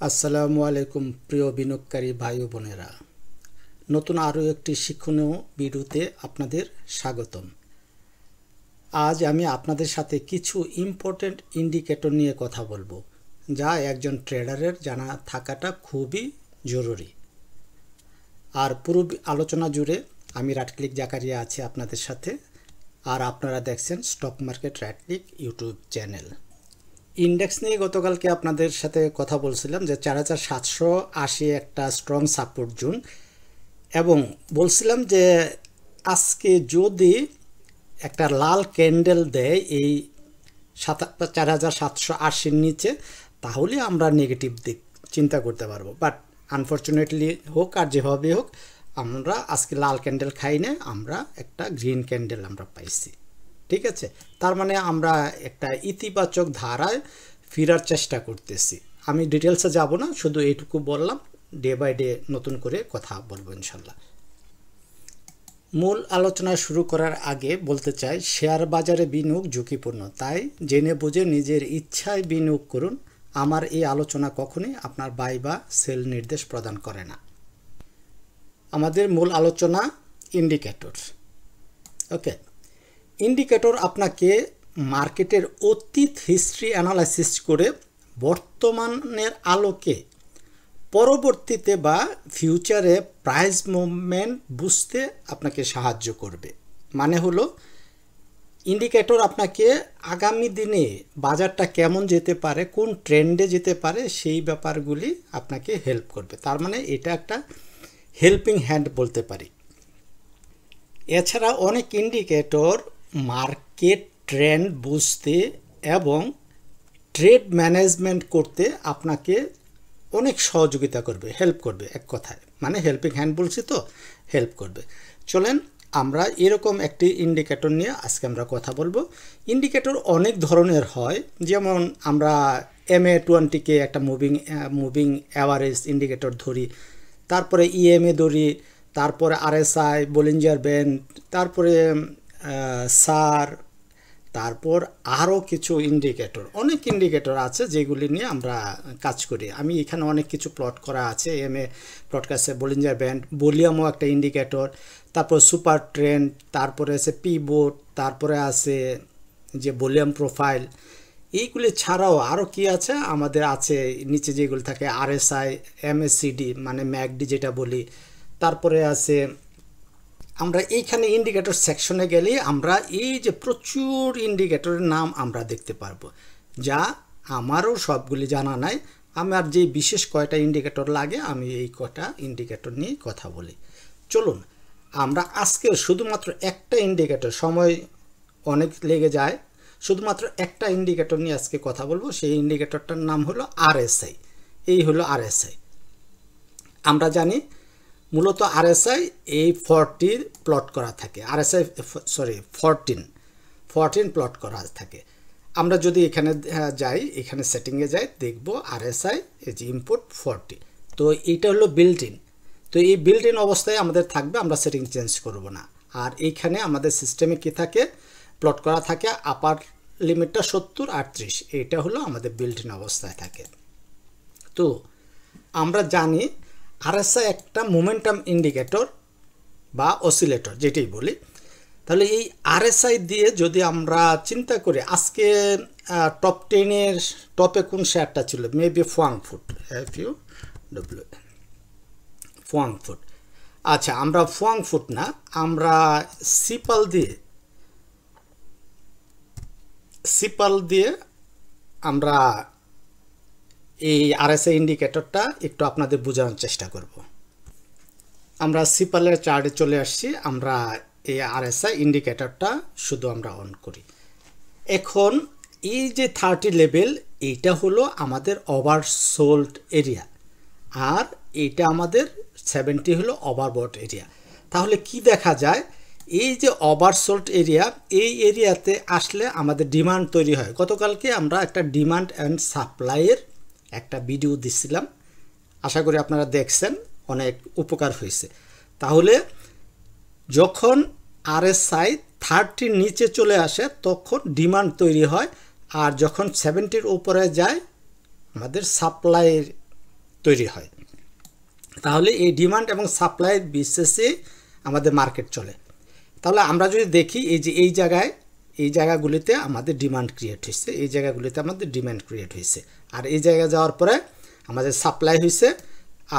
আসসালামু আলাইকুম প্রিয় বিনিয়োগকারী ভাই ও বোনেরা, নতুন আরও একটি শিক্ষণীয় ভিডিওতে আপনাদের স্বাগতম। আজ আমি আপনাদের সাথে কিছু ইম্পর্টেন্ট ইন্ডিকেটর নিয়ে কথা বলবো, যা একজন ট্রেডারের জানা থাকাটা খুবই জরুরি। আর পুরো আলোচনা জুড়ে আমি রাটক্লিক জাকারিয়া আছি আপনাদের সাথে, আর আপনারা দেখছেন স্টক মার্কেট রাটক্লিক ইউটিউব চ্যানেল। ইন্ডেক্স নিয়ে গতকালকে আপনাদের সাথে কথা বলছিলাম যে 4780 একটা স্ট্রং সাপোর্ট জোন, এবং বলছিলাম যে আজকে যদি একটা লাল ক্যান্ডেল দেয় এই 4780-র নিচে, তাহলে আমরা নেগেটিভ দিক চিন্তা করতে পারবো। বাট আনফর্চুনেটলি হোক আর যেভাবে হোক, আমরা আজকে লাল ক্যান্ডেল খাই না, আমরা একটা গ্রিন ক্যান্ডেল আমরা পাইছি। ঠিক আছে, তার মানে আমরা একটা ইতিবাচক ধারায় ফেরার চেষ্টা করতেছি। আমি ডিটেলসে যাব না, শুধু এইটুকু বললাম, ডে বাই ডে নতুন করে কথা বলবো ইনশাল্লাহ। মূল আলোচনা শুরু করার আগে বলতে চাই, শেয়ার বাজারে বিনিয়োগ ঝুঁকিপূর্ণ, তাই জেনে বুঝে নিজের ইচ্ছায় বিনিয়োগ করুন। আমার এই আলোচনা কখনোই আপনার বাই বা সেল নির্দেশ প্রদান করে না। আমাদের মূল আলোচনা ইন্ডিকেটর। ওকে, ইন্ডিকেটর আপনাকে মার্কেটের অতীত হিস্ট্রি অ্যানালাইসিস করে বর্তমানের আলোকে পরবর্তীতে বা ফিউচারে প্রাইস মুভমেন্ট বুঝতে আপনাকে সাহায্য করবে। মানে হলো, ইন্ডিকেটর আপনাকে আগামী দিনে বাজারটা কেমন যেতে পারে, কোন ট্রেন্ডে যেতে পারে, সেই ব্যাপারগুলি আপনাকে হেল্প করবে। তার মানে এটা একটা হেল্পিং হ্যান্ড বলতে পারি। এছাড়া অনেক ইন্ডিকেটর মার্কেট ট্রেন্ড বুঝতে এবং ট্রেড ম্যানেজমেন্ট করতে আপনাকে অনেক সহযোগিতা করবে, হেল্প করবে। এক কথায় মানে হেল্পিং হ্যান্ড বলছি তো, হেল্প করবে। চলেন আমরা এরকম একটি ইন্ডিকেটর নিয়ে আজকে আমরা কথা বলবো। ইন্ডিকেটর অনেক ধরনের হয়, যেমন আমরা MA20কে একটা মুভিং অ্যাভারেজ ইন্ডিকেটর ধরি, তারপরে EMA ধরি, তারপরে RSI, বলিঞ্জার ব্যান্ড, তারপরে সার, তারপর আরও কিছু ইন্ডিকেটর, অনেক ইন্ডিকেটর আছে যেগুলি নিয়ে আমরা কাজ করি। আমি এখানে অনেক কিছু প্লট করা আছে। MA প্লট আছে, বলিঞ্জার ব্যান্ড, ভলিউমও একটা ইন্ডিকেটর, তারপর সুপার ট্রেন্ড, তারপরে আছে পিভট, তারপরে আছে যে ভলিউম প্রোফাইল। এইগুলি ছাড়াও আরও কি আছে আমাদের আছে, নিচে যেগুলি থাকে RSI, MACD মানে ম্যাকডি যেটা বলি, তারপরে আছে আমরা এইখানে ইন্ডিকেটর সেকশনে গেলে আমরা এই যে প্রচুর ইন্ডিকেটরের নাম আমরা দেখতে পারবো, যা আমারও সবগুলি জানা নাই। আমার যে বিশেষ কয়টা ইন্ডিকেটর লাগে, আমি এই কয়টা ইন্ডিকেটর নিয়ে কথা বলি। চলুন আমরা আজকে শুধুমাত্র একটা ইন্ডিকেটর, সময় অনেক লেগে যায়, শুধুমাত্র একটা ইন্ডিকেটর নিয়ে আজকে কথা বলবো। সেই ইন্ডিকেটরটার নাম হলো RSI। এই হলো RSI। আমরা জানি মূলত RSI এই 40 প্লট করা থাকে, RSI 14 প্লট করা থাকে। আমরা যদি এখানে যাই, এখানে সেটিংয়ে যাই, দেখব RSI এই যে ইনপুট 40। তো এইটা হলো বিল্ট ইন। তো এই বিল্ট ইন অবস্থায় আমাদের থাকবে, আমরা সেটিং চেঞ্জ করব না। আর এইখানে আমাদের সিস্টেমে কি থাকে, প্লট করা থাকে আপার লিমিটটা 70, 38, এইটা হলো আমাদের বিল্ট ইন অবস্থায় থাকে। তো আমরা জানি RSI একটা মোমেন্টাম ইন্ডিকেটর বা অসিলেটর যেটাই বলি। তাহলে এই RSI দিয়ে যদি আমরা চিন্তা করি, আজকে টপ 10-এর টপে কোন শেয়ারটা ছিল, মেবি ফ্রাঙ্কফুট, ফ্রাঙ্কফুট। আচ্ছা, আমরা ফ্রাঙ্কফুট না, আমরা সিপাল দিয়ে আমরা এই RSI ইন্ডিকেটরটা একটু আপনাদের বোঝানোর চেষ্টা করব। আমরা সিপালের চার্টে চলে আসছি, আমরা এই RSI ইন্ডিকেটরটা শুধু আমরা অন করি। এখন এই যে 30 লেভেল, এইটা হলো আমাদের ওভারসোল্ড এরিয়া, আর এইটা আমাদের 70 হলো ওভারবট এরিয়া। তাহলে কি দেখা যায়, এই যে ওভারসোল্ড এরিয়া, এই এরিয়াতে আসলে আমাদের ডিমান্ড তৈরি হয়। গতকালকে আমরা একটা ডিমান্ড অ্যান্ড সাপ্লাইয়ের একটা ভিডিও দিচ্ছিলাম, আশা করি আপনারা দেখছেন, অনেক উপকার হয়েছে। তাহলে যখন RSI 30-র নিচে চলে আসে, তখন ডিমান্ড তৈরি হয়, আর যখন 70-র উপরে যায়, আমাদের সাপ্লাইয়ের তৈরি হয়। তাহলে এই ডিমান্ড এবং সাপ্লাই বিশেষে আমাদের মার্কেট চলে। তাহলে আমরা যদি দেখি এই যে এই জায়গাগুলিতে আমাদের ডিমান্ড ক্রিয়েট হয়েছে, এই জায়গাগুলিতে আমাদের ডিমান্ড ক্রিয়েট হয়েছে, আর এই জায়গায় যাওয়ার পরে আমাদের সাপ্লাই হয়েছে।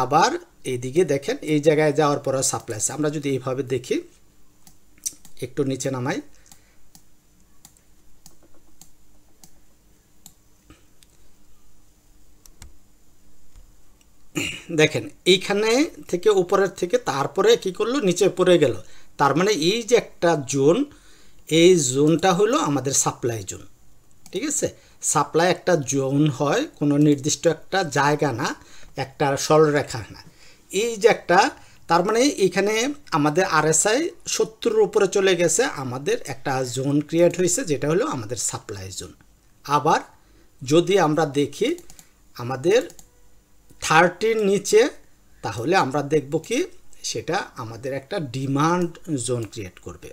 আবার এইদিকে দেখেন এই জায়গায় যাওয়ার পরে সাপ্লাই আছে। আমরা যদি এইভাবে দেখি, একটু নিচে নামাই, দেখেন এইখানে থেকে উপরের থেকে তারপরে কি করলো, নিচে পড়ে গেল। তার মানে এই যে একটা জোন, এই জোনটা হলো আমাদের সাপ্লাই জোন। ঠিক আছে, সাপ্লাই একটা জোন হয়, কোনো নির্দিষ্ট একটা জায়গা না, একটা সরলরেখা না। এই যে একটা, তার মানে এখানে আমাদের আরএসআই 70-এর উপরে চলে গেছে, আমাদের একটা জোন ক্রিয়েট হয়েছে, যেটা হলো আমাদের সাপ্লাই জোন। আবার যদি আমরা দেখি আমাদের 30-র নিচে, তাহলে আমরা দেখব কি সেটা আমাদের একটা ডিমান্ড জোন ক্রিয়েট করবে।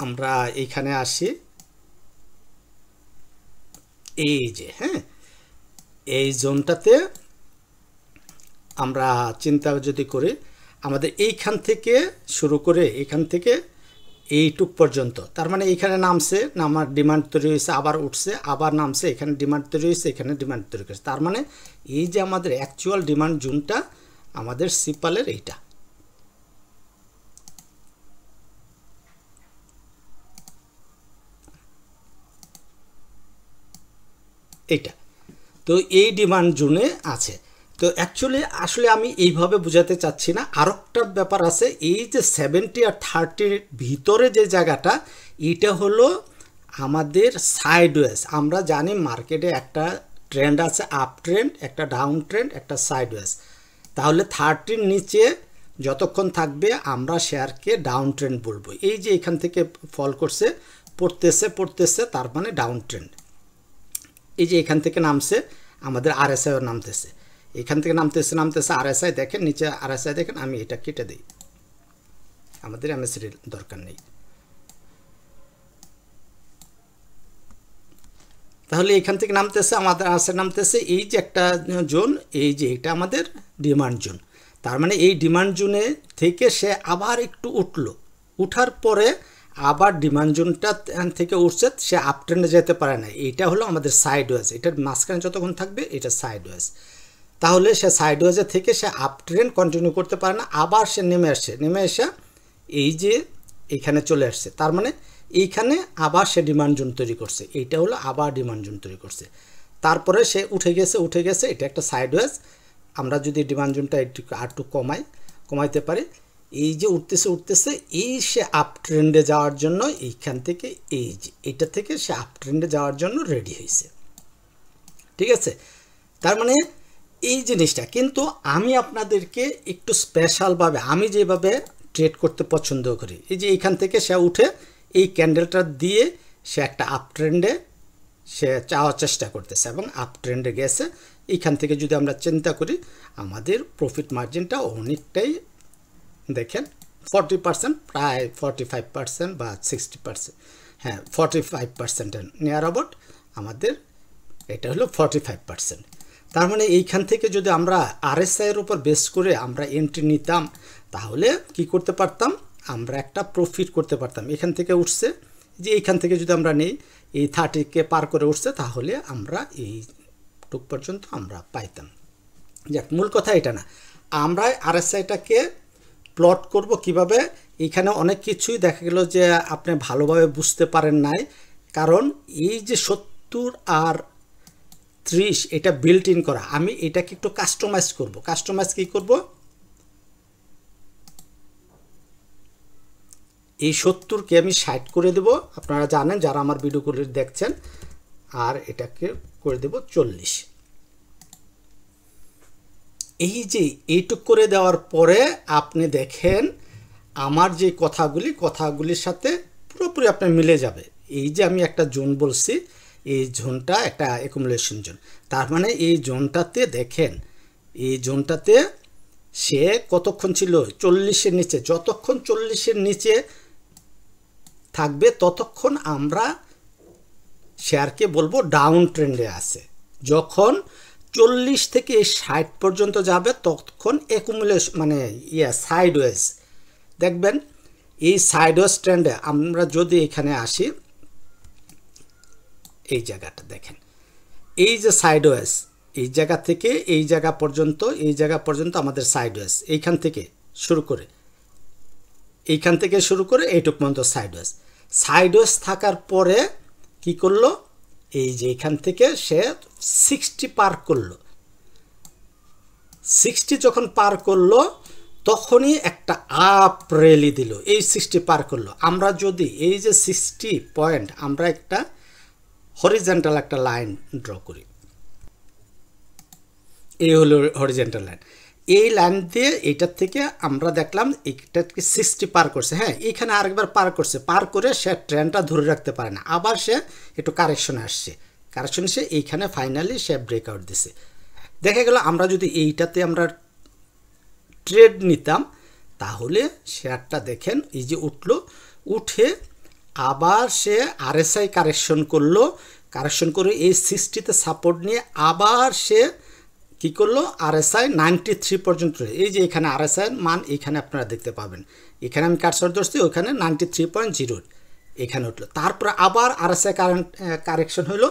আমরা এইখানে আসি, এই যে এই জোনটাতে আমরা চিন্তা যদি করি, আমাদের এইখান থেকে শুরু করে এইখান থেকে এইটুক পর্যন্ত, তার মানে এইখানে নামছে, নামার ডিমান্ড তৈরি হয়েছে, আবার উঠছে, আবার নামছে, এখানে ডিমান্ড তৈরি হয়েছে, এখানে ডিমান্ড তৈরি করেছে। তার মানে এই যে আমাদের অ্যাকচুয়াল ডিমান্ড জোনটা আমাদের সিপালের এইটা। এইটা তো এই ডিমান্ড জোনে আছে। তো অ্যাকচুয়ালি আসলে আমি এইভাবে বোঝাতে চাচ্ছি না, আরও একটা ব্যাপার আছে। এই যে 70 আর 30-র ভিতরে যে জায়গাটা, এটা হলো আমাদের সাইডওয়েজ। আমরা জানি মার্কেটে একটা ট্রেন্ড আছে, আপ ট্রেন্ড, একটা ডাউন ট্রেন্ড, একটা সাইডওয়েজ। তাহলে 30-র নিচে যতক্ষণ থাকবে আমরা শেয়ারকে ডাউন ট্রেন্ড বলবো। এই যে এখান থেকে ফল করছে, পড়তেছে, তার মানে ডাউন ট্রেন্ড। এই যে এখান থেকে নামছে, আমাদের আরএসআইও নামতেছে, এখান থেকে নামতেছে আরএসআই দেখেন, নিচে আরএসআই দেখেন। আমি এটা কেটে দিই, আমাদের এমএসির দরকার নেই। তাহলে এখান থেকে নামতেছে, আমাদের আরএসআই নামতেছে, এই যে একটা জোন, এই যে এটা আমাদের ডিমান্ড জোন। তার মানে এই ডিমান্ড জোনে থেকে সে আবার একটু উঠলো, উঠার পরে আবার ডিমান্ড জোনটা থেকে উঠছে, সে আপ ট্রেন্ডে যেতে পারে না। এইটা হলো আমাদের সাইডওয়েজ। এটার মাঝখানে যতক্ষণ থাকবে এটা সাইডওয়েজ। তাহলে সে সাইডওয়েজে থেকে সে আপ ট্রেন্ড কন্টিনিউ করতে পারে না, আবার সে নেমে এসে এই যে এইখানে চলে আসছে। তার মানে এইখানে আবার সে ডিমান্ড জোন তৈরি করছে, এইটা হলো আবার ডিমান্ড জোন তৈরি করছে। তারপরে সে উঠে গেছে, এটা একটা সাইডওয়েজ। আমরা যদি ডিমান্ড জোনটা একটু কমাইতে পারি, এই যে উঠতেছে, এই সে আপ ট্রেন্ডে যাওয়ার জন্য এইখান থেকে এই যে এটা থেকে সে আপ ট্রেন্ডে যাওয়ার জন্য রেডি হয়েছে। ঠিক আছে, তার মানে এই জিনিসটা কিন্তু আমি আপনাদেরকে একটু স্পেশালভাবে, আমি যেভাবে ট্রেড করতে পছন্দ করি, এই যে এইখান থেকে সে উঠে এই ক্যান্ডেলটা দিয়ে সে একটা আপ ট্রেন্ডে সে যাওয়ার চেষ্টা করতেছে এবং আপ ট্রেন্ডে গেছে। এইখান থেকে যদি আমরা চিন্তা করি, আমাদের প্রফিট মার্জিনটা অনেকটাই, দেখেন 40%, প্রায় 45% বা 60%, 45%-এর নিয়ার অ্যাবাউট আমাদের এটা হলো 45%। তার মানে এইখান থেকে যদি আমরা আরএসআইয়ের উপর বেস করে আমরা এন্ট্রি নিতাম, তাহলে কি করতে পারতাম, আমরা একটা প্রফিট করতে পারতাম। এখান থেকে উঠছে, যে এইখান থেকে যদি আমরা নেই, এই 30-কে পার করে উঠছে, তাহলে আমরা এইটুক পর্যন্ত আমরা পাইতাম। যাক, মূল কথা এটা না, আমরা আরএসআইটাকে প্লট করব কিভাবে। এখানে অনেক কিছুই দেখা গেল যে আপনি ভালোভাবে বুঝতে পারেন নাই, কারণ এই যে 70 আর 30 এটা বিল্ট ইন করা। আমি এটাকে একটু কাস্টমাইজ করব। কাস্টমাইজ কি করব, এই 70-কে আমি 60 করে দেব, আপনারা জানেন যারা আমার ভিডিওগুলো দেখছেন, আর এটাকে করে দেব 40। এই যে এইটুক করে দেওয়ার পরে আপনি দেখেন আমার যে কথাগুলির সাথে পুরোপুরি আপনার মিলে যাবে। এই যে আমি একটা জোন বলছি, এই জোনটা একটা অ্যাকুমুলেশন জোন। তার মানে এই জোনটাতে দেখেন, এই জোনটাতে সে কতক্ষণ ছিল, 40-এর নিচে। যতক্ষণ 40-এর নিচে থাকবে ততক্ষণ আমরা শেয়ারকে বলবো ডাউন ট্রেন্ডে আছে। যখন 40 থেকে 60 পর্যন্ত যাবে তখন অ্যাকুমুলেশন মানে সাইডওয়েজ দেখবেন। এই সাইডওয়েজ ট্রেন্ডে আমরা যদি এখানে আসি, এই জায়গাটা দেখেন, এই যে সাইডওয়েজ, এই জায়গা থেকে এই জায়গা পর্যন্ত, এই জায়গা পর্যন্ত আমাদের সাইডওয়েজ, এইখান থেকে শুরু করে এইটুক পর্যন্ত সাইডওয়েজ। সাইডওয়েজ থাকার পরে কি করলো, এই যে এখান থেকে সে 60 পার করলো। 60 যখন পার করলো তখনই একটা আপ র্যালি দিল। এই 60 পার করলো, আমরা যদি এই যে 60 পয়েন্ট আমরা একটা হরিজন্টাল একটা লাইন ড্র করি, এই হলো হরিজন্টাল লাইন। এই লাইন দিয়ে এইটার থেকে আমরা দেখলাম এইটাকে 60 পার করছে। হ্যাঁ, এইখানে আরেকবার পার করছে, পার করে সে ট্রেন্ডটা ধরে রাখতে পারে না, আবার সে একটু কারেকশনে আসছে, কারেকশন এসে এইখানে ফাইনালি সে ব্রেকআউট দিছে। দেখা গেল আমরা যদি এইটাতে আমরা ট্রেড নিতাম তাহলে শেয়ারটা দেখেন এই যে উঠলো, উঠে আবার সে আরএসআই কারেকশন করলো, কারেকশন করে এই 60তে সাপোর্ট নিয়ে আবার সে কি করলো, আরএসআই 93 পর্যন্ত। এই যে এখানে আরএসআই মান এখানে আপনারা দেখতে পাবেন, এখানে আমি কাটশট ধরছি, ওখানে 93.0 এখানে উঠলো। তারপর আবার আরএসআই কারেকশন হলো।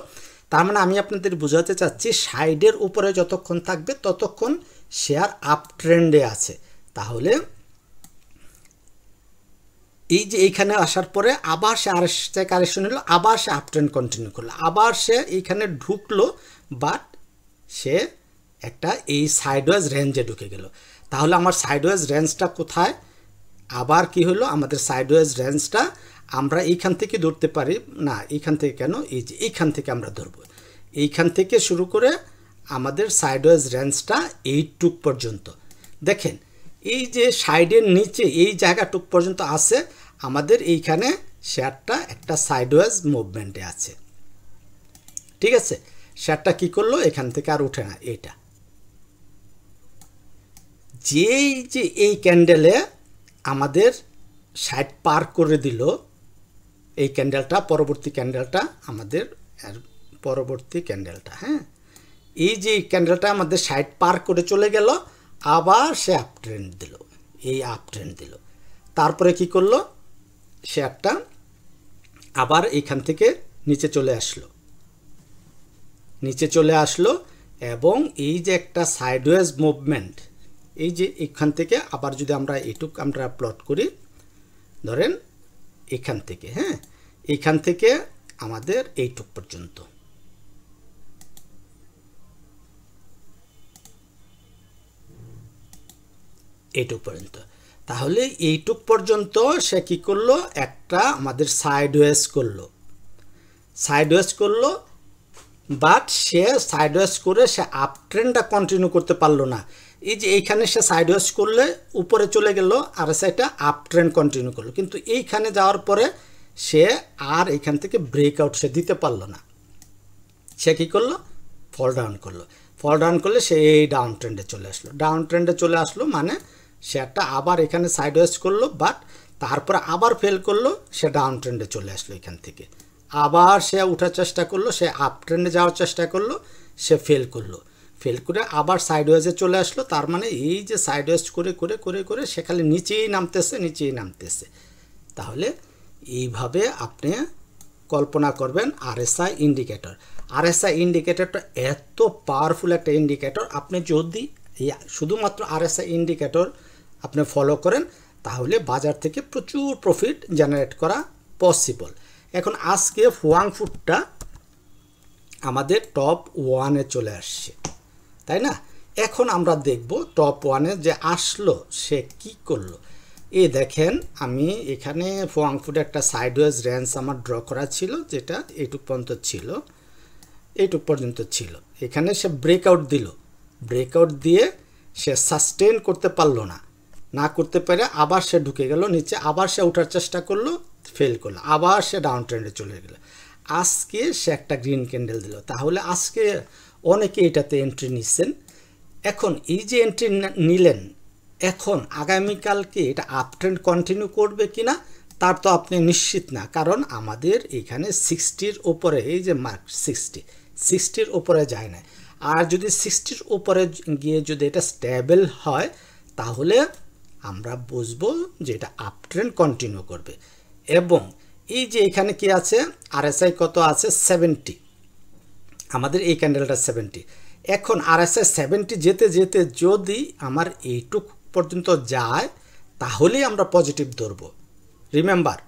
তার মানে আমি আপনাদের বোঝাতে চাচ্ছি সাইডের উপরে যতক্ষণ থাকবে ততক্ষণ শেয়ার আপ ট্রেন্ডে আছে। তাহলে এই যে এইখানে আসার পরে আবার সে আরএসআই কারেকশন হলো, আবার সে আপ ট্রেন্ড কন্টিনিউ করলো, আবার সে এইখানে ঢুকলো, বাট সে একটা এই সাইডওয়েজ রেঞ্জে ঢুকে গেল। তাহলে আমার সাইডওয়েজ রেঞ্জটা কোথায়? আবার কি হলো, আমাদের সাইডওয়েজ রেঞ্জটা আমরা এইখান থেকে ধরতে পারি না, এইখান থেকে কেন, এই যে এইখান থেকে আমরা ধরবো, এইখান থেকে শুরু করে আমাদের সাইডওয়েজ রেঞ্জটা এইটুক পর্যন্ত। দেখেন এই যে সাইডের নিচে এই জায়গাটুক পর্যন্ত আছে, আমাদের এইখানে শেয়ারটা একটা সাইডওয়েজ মুভমেন্টে আছে। ঠিক আছে, শেয়ারটা কি করলো, এখান থেকে আর উঠে না। এইটা যেই যে এই ক্যান্ডেলে আমাদের 60 পার করে দিল, এই ক্যান্ডেলটা পরবর্তী ক্যান্ডেলটা আমাদের পরবর্তী ক্যান্ডেলটা, হ্যাঁ, এই যে ক্যান্ডেলটা আমাদের 60 পার করে চলে গেল, আবার সে আপ ট্রেন্ড দিল, এই আপ ট্রেন্ড দিল। তারপরে কি করলো, শেয়ারটা আবার এইখান থেকে নিচে চলে আসলো, নিচে চলে আসলো, এবং এই যে একটা সাইডওয়েজ মুভমেন্ট, এই যে এখান থেকে আবার যদি আমরা এইটুক আমরা প্লট করি, ধরেন এখান থেকে, হ্যাঁ, এইখান থেকে আমাদের এইটুক পর্যন্ত, এইটুক পর্যন্ত। তাহলে এইটুক পর্যন্ত সে কি করলো, একটা আমাদের সাইডওয়েজ করলো, সাইডওয়েজ করলো, বাট সে সাইডওয়েজ করে সে আপ ট্রেন্ডটা কন্টিনিউ করতে পারলো না। এই যে এইখানে সে সাইডওয়েজ করলে উপরে চলে গেল, আর সাইডটা আপ ট্রেন্ড কন্টিনিউ করলো, কিন্তু এইখানে যাওয়ার পরে সে আর এখান থেকে ব্রেকআউট সে দিতে পারলো না। সে কী করলো, ফল ডাউন করলো, ফল ডাউন করলে সে এই ডাউন ট্রেন্ডে চলে আসলো, ডাউন ট্রেন্ডে চলে আসলো, মানে শেয়ারটা আবার এখানে সাইডওয়েজ করলো, বাট তারপরে আবার ফেল করলো, সে ডাউন ট্রেন্ডে চলে আসলো। এখান থেকে আবার সে উঠার চেষ্টা করলো, সে আপ ট্রেন্ডে যাওয়ার চেষ্টা করলো, সে ফেল করলো, ফেল করে আবার সাইডওয়েজে চলে আসলো। তার মানে এই যে সাইডওয়েজ করে করে করে করে সে খালি নিচেই নামতেছে, নিচেই নামতেছে। তাহলে এইভাবে আপনি কল্পনা করবেন আরএসআই ইন্ডিকেটর। আরএসআই ইন্ডিকেটরটা এত পাওয়ারফুল একটা ইন্ডিকেটর, আপনি যদি শুধুমাত্র আরএসআই ইন্ডিকেটর আপনি ফলো করেন তাহলে বাজার থেকে প্রচুর প্রফিট জেনারেট করা পসিবল। এখন আজকে ফ্রাঙ্কফুর্টটা আমাদের টপ 1-এ চলে আসছে, তাই না? এখন আমরা দেখব টপ 1-এ যে আসলো সে কি করলো। এই দেখেন, আমি এখানে ফ্রাঙ্কফুর্টে একটা সাইডওয়েজ রেঞ্জ আমার ড্র করা ছিল, যেটা এইটুক পর্যন্ত ছিল, এইটুক পর্যন্ত ছিল। এখানে সে ব্রেকআউট দিল, ব্রেকআউট দিয়ে সে সাস্টেন করতে পারলো না, না করতে পারে আবার সে ঢুকে গেল নিচে, আবার সে ওঠার চেষ্টা করলো, ফেল করলো, আবার সে ডাউন ট্রেন্ডে চলে গেল। আজকে সে একটা গ্রিন ক্যান্ডেল দিল, তাহলে আজকে অনেকে এটাতে এন্ট্রি নিচ্ছেন। এখন এই যে এন্ট্রি নিলেন, এখন আগামীকালকে এটা আপ ট্রেন্ড কন্টিনিউ করবে কিনা তার তো আপনি নিশ্চিত না, কারণ আমাদের এখানে 60-র উপরে, এই যে মার্ক 60-র উপরে যায় না। আর যদি 60-র উপরে গিয়ে যদি এটা স্টেবল হয় তাহলে আমরা বুঝবো যে এটা আপ ট্রেন্ড কন্টিনিউ করবে। এবং এই যে এখানে কি আছে, আরএসআই কত আছে, 70, আমাদের এই ক্যান্ডেলটা 70। এখন আরএসআই 70 যেতে যেতে যদি আমার এইটুক পর্যন্ত যায় তাহলেই আমরা পজিটিভ ধরবো। রিমেম্বার,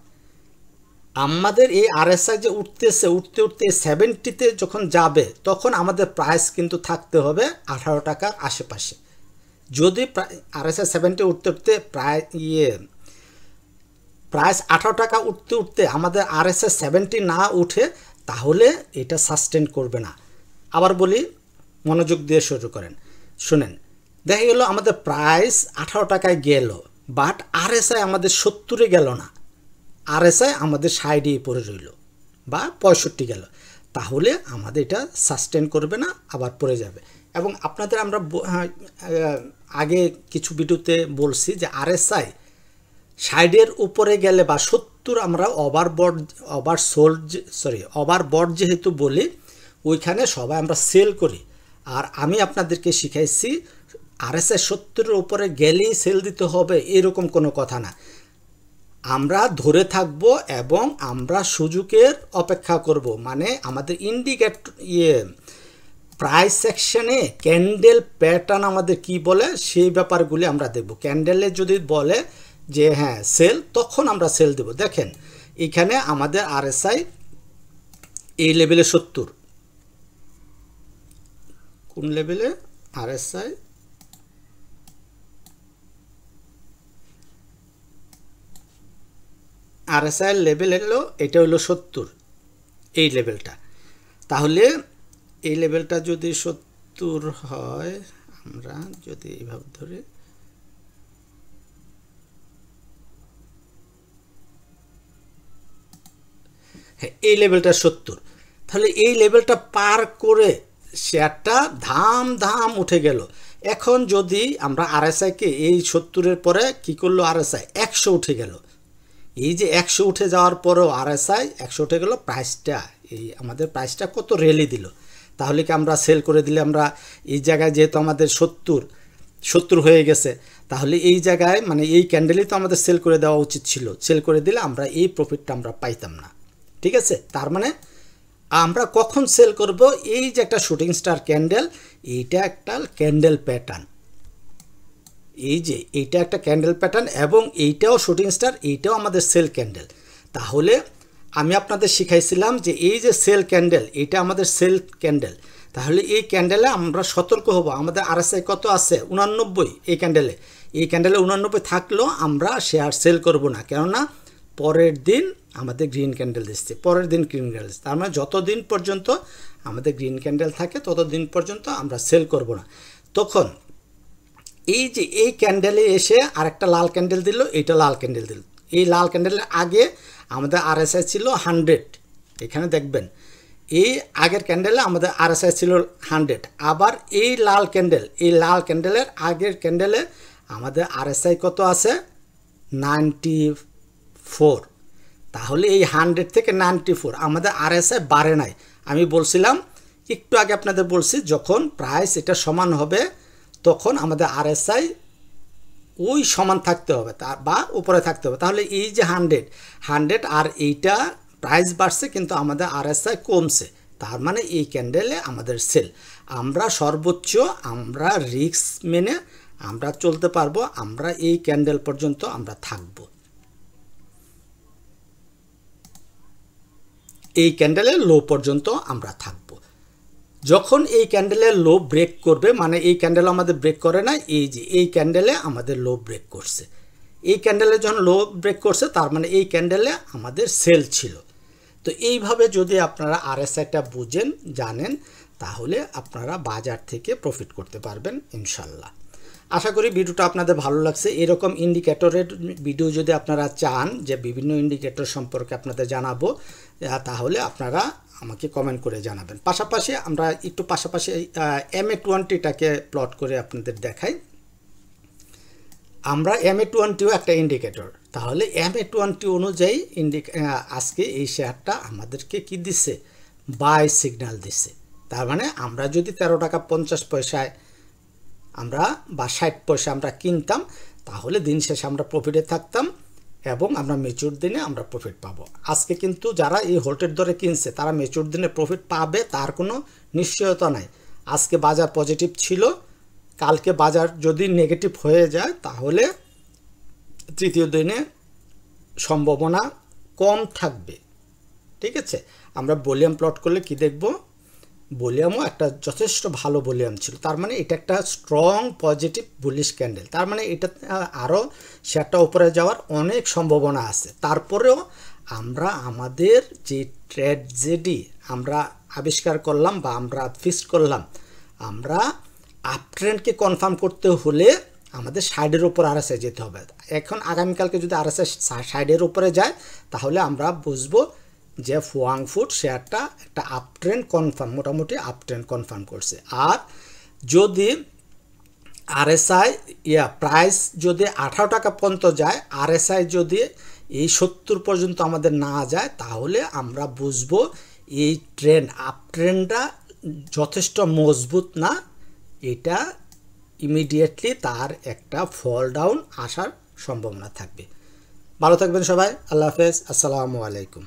আমাদের এই আরএসআই যে উঠতেছে, উঠতে উঠতে 70-তে যখন যাবে তখন আমাদের প্রাইস কিন্তু থাকতে হবে 18 টাকার আশেপাশে। যদি আরএসআই 70 উঠতে উঠতে প্রাইস 18 টাকা উঠতে উঠতে আমাদের আরএসআই 70 না উঠে তাহলে এটা সাস্টেন করবে না। আবার বলি, মনোযোগ দিয়ে শুরু করেন, শুনেন। দেখা গেল আমাদের প্রাইস 18 টাকায় গেল, বাট আরএসআই আমাদের 70-এ গেল না, আরএসআই আমাদের 60-এই পড়ে রইল বা 65 গেল, তাহলে আমাদের এটা সাস্টেন করবে না, আবার পড়ে যাবে। এবং আপনাদের আমরা আগে কিছু ভিডিওতে বলছি যে আরএসআই 60-এর উপরে গেলে বা 70 আমরা ওভারবট যেহেতু বলি, ওইখানে সবাই আমরা সেল করি। আর আমি আপনাদেরকে শিখাইছি আরএসআই 70-এর উপরে গেলেই সেল দিতে হবে এরকম কোনো কথা না। আমরা ধরে থাকব এবং আমরা সুযোগের অপেক্ষা করব। মানে আমাদের ইন্ডিকেটর প্রাইস সেকশনে ক্যান্ডেল প্যাটার্ন আমাদের কি বলে সেই ব্যাপারগুলি আমরা দেখব। ক্যান্ডেলে যদি বলে যে হ্যাঁ সেল, তখন আমরা সেল দেব। দেখেন এখানে আমাদের আরএসআই এই লেভেলে 70, কোন লেভেলে আরএসআই লেভেল হলো, এটা হলো 70, এই লেভেলটা। তাহলে এই লেভেলটা যদি 70 হয়, আমরা যদি এইভাবে ধরে, হ্যাঁ এই লেভেলটা 70, তাহলে এই লেভেলটা পার করে শেয়ারটা ধাম উঠে গেল। এখন যদি আমরা আরএসআইকে এই 70-এর পরে কি করলো, আরএসআই 100 উঠে গেল। এই যে 100 উঠে যাওয়ার পরেও আরএসআই 100 উঠে গেল, প্রাইসটা এই আমাদের প্রাইসটা কত র্যালি দিল। তাহলে কি আমরা সেল করে দিলে, আমরা এই জায়গায় যেহেতু আমাদের 70 হয়ে গেছে, তাহলে এই জায়গায় মানে এই ক্যান্ডেলই তো আমাদের সেল করে দেওয়া উচিত ছিল। সেল করে দিলে আমরা এই প্রফিটটা আমরা পাইতাম না। ঠিক আছে, তার মানে আমরা কখন সেল করব, এই যে একটা শুটিং স্টার ক্যান্ডেল, এইটা একটা ক্যান্ডেল প্যাটার্ন, এই যে এইটা একটা ক্যান্ডেল প্যাটার্ন এবং এইটাও শুটিং স্টার, এইটাও আমাদের সেল ক্যান্ডেল। তাহলে আমি আপনাদের শিখাইছিলাম যে এই যে সেল ক্যান্ডেল, এটা আমাদের সেল ক্যান্ডেল। তাহলে এই ক্যান্ডেলে আমরা সতর্ক হব। আমাদের আরএসআই কত আছে, 89, এই ক্যান্ডেলে 89 থাকলেও আমরা শেয়ার সেল করব না, কেননা পরের দিন আমাদের গ্রিন ক্যান্ডেল দিচ্ছে, পরের দিন গ্রিন ক্যান্ডেল দিচ্ছে। তার মানে যতদিন পর্যন্ত আমাদের গ্রিন ক্যান্ডেল থাকে ততদিন পর্যন্ত আমরা সেল করব না। তখন এই যে এই ক্যান্ডেলে এসে আরেকটা লাল ক্যান্ডেল দিল, এইটা লাল ক্যান্ডেল দিল। এই লাল ক্যান্ডেলের আগে আমাদের আরএসআই ছিল 100, এখানে দেখবেন এই আগের ক্যান্ডেলে আমাদের আরএসআই ছিল 100। আবার এই লাল ক্যান্ডেলের আগের ক্যান্ডেলে আমাদের আরএসআই কত আছে, 94। তাহলে এই 100 থেকে 94 আমাদের আরএসআই বাড়ে নাই। আমি বলছিলাম একটু আগে আপনাদের বলছি, যখন প্রাইস এটা সমান হবে তখন আমাদের আরএসআই ওই সমান থাকতে হবে বা উপরে থাকতে হবে। তাহলে এই যে 100 আর এইটা প্রাইস বাড়ছে কিন্তু আমাদের আরএসআই কমছে, তার মানে এই ক্যান্ডেলে আমাদের সেল। আমরা সর্বোচ্চ আমরা রিস্ক মেনে আমরা চলতে পারবো, আমরা এই ক্যান্ডেল পর্যন্ত আমরা থাকবো, এই ক্যান্ডেলের লো পর্যন্ত আমরা থাকব। যখন এই ক্যান্ডেলের লো ব্রেক করবে, মানে এই ক্যান্ডেল আমাদের ব্রেক করে না, এই যে এই ক্যান্ডেলে আমাদের লো ব্রেক করছে, এই ক্যান্ডেলে যখন লো ব্রেক করছে তার মানে এই ক্যান্ডেলে আমাদের সেল ছিল। তো এইভাবে যদি আপনারা আরএসআইটা বুঝেন, জানেন, তাহলে আপনারা বাজার থেকে প্রফিট করতে পারবেন ইনশাল্লাহ। আশা করি ভিডিওটা আপনাদের ভালো লাগছে। এরকম ইন্ডিকেটরের ভিডিও যদি আপনারা চান যে বিভিন্ন ইন্ডিকেটর সম্পর্কে আপনাদের জানাবো, তাহলে আপনারা আমাকে কমেন্ট করে জানাবেন। পাশাপাশি আমরা একটু MA20টাকে প্লট করে আপনাদের দেখাই। আমরা MA20ও একটা ইন্ডিকেটর, তাহলে MA20 অনুযায়ী আজকে এই শেয়ারটা আমাদেরকে কি দিচ্ছে, বাই সিগন্যাল দিচ্ছে। তার মানে আমরা যদি 13 টাকা 50 পয়সায় আমরা বা 60 পয়সা আমরা কিনতাম, তাহলে দিন শেষে আমরা প্রফিটে থাকতাম এবং আমরা ম্যাচিউর দিনে আমরা প্রফিট পাবো। আজকে কিন্তু যারা এই হোল্টের দরে কিনছে তারা ম্যাচিউর দিনে প্রফিট পাবে তার কোনো নিশ্চয়তা নাই। আজকে বাজার পজিটিভ ছিল, কালকে বাজার যদি নেগেটিভ হয়ে যায় তাহলে তৃতীয় দিনে সম্ভাবনা কম থাকবে। ঠিক আছে, আমরা ভলিউম প্লট করলে কি দেখব, ভলিউমও একটা যথেষ্ট ভালো ভলিউম ছিল। তার মানে এটা একটা স্ট্রং পজিটিভ বুলিশ ক্যান্ডেল। তার মানে এটা আরও শেয়ারটা উপরে যাওয়ার অনেক সম্ভাবনা আছে। তারপরেও আমরা আমাদের যে ট্রেড জেডি আমরা আবিষ্কার করলাম বা আমরা ফিক্স করলাম, আমরা আপ ট্রেন্ডকে কনফার্ম করতে হলে আমাদের সাইডের উপর RSI যেতে হবে। এখন আগামীকালকে যদি RSI সাইডের উপরে যায় তাহলে আমরা বুঝবো যে ফুয়াং ফুড শেয়ারটা একটা আপ ট্রেন্ড কনফার্ম, মোটামুটি আপ ট্রেন্ড কনফার্ম করছে। আর যদি RSI প্রাইস যদি 18 টাকা পর্যন্ত যায়, RSI যদি এই 70 পর্যন্ত আমাদের না যায়, তাহলে আমরা বুঝবো এই ট্রেন্ড আপ ট্রেন্ডটা যথেষ্ট মজবুত না, এটা ইমিডিয়েটলি তার একটা ফল ডাউন আসার সম্ভাবনা থাকবে। ভালো থাকবেন সবাই, আল্লাহ হাফেজ, আসসালামু আলাইকুম।